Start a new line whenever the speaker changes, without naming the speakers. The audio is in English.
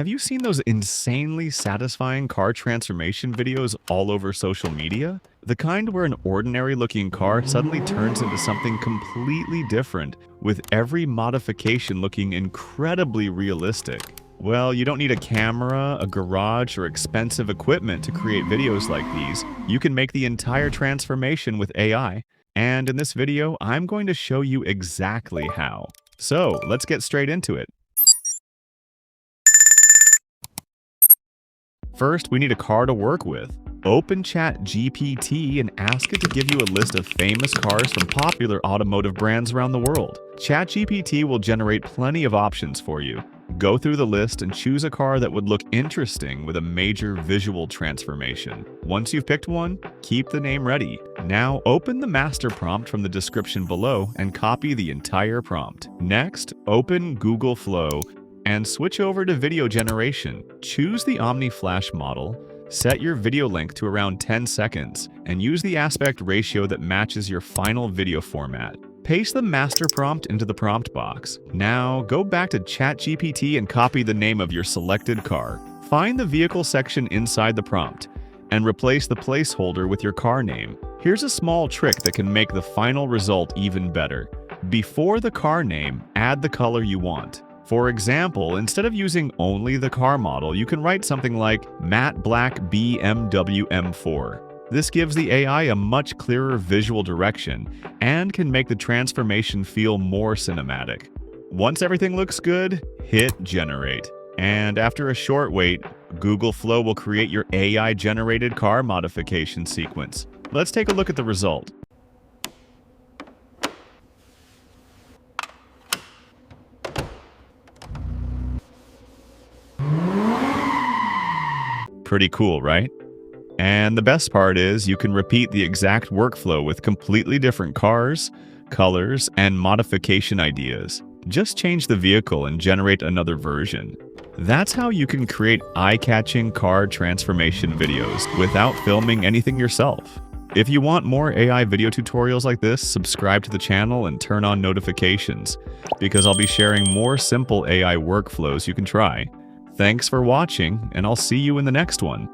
Have you seen those insanely satisfying car transformation videos all over social media? The kind where an ordinary looking car suddenly turns into something completely different, with every modification looking incredibly realistic. Well, you don't need a camera, a garage, or expensive equipment to create videos like these. You can make the entire transformation with AI. And in this video, I'm going to show you exactly how. So, let's get straight into it. First, we need a car to work with. Open ChatGPT and ask it to give you a list of famous cars from popular automotive brands around the world. ChatGPT will generate plenty of options for you. Go through the list and choose a car that would look interesting with a major visual transformation. Once you've picked one, keep the name ready. Now open the master prompt from the description below and copy the entire prompt. Next, open Google Flow and switch over to video generation. Choose the Omni Flash model, set your video length to around 10 seconds, and use the aspect ratio that matches your final video format. Paste the master prompt into the prompt box. Now, go back to ChatGPT and copy the name of your selected car. Find the vehicle section inside the prompt, and replace the placeholder with your car name. Here's a small trick that can make the final result even better. Before the car name, add the color you want. For example, instead of using only the car model, you can write something like matte black BMW M4. This gives the AI a much clearer visual direction and can make the transformation feel more cinematic. Once everything looks good, hit generate. And after a short wait, Google Flow will create your AI-generated car modification sequence. Let's take a look at the result. Pretty cool, right? And the best part is you can repeat the exact workflow with completely different cars, colors, and modification ideas. Just change the vehicle and generate another version. That's how you can create eye-catching car transformation videos without filming anything yourself. If you want more AI video tutorials like this, subscribe to the channel and turn on notifications, because I'll be sharing more simple AI workflows you can try. Thanks for watching, and I'll see you in the next one.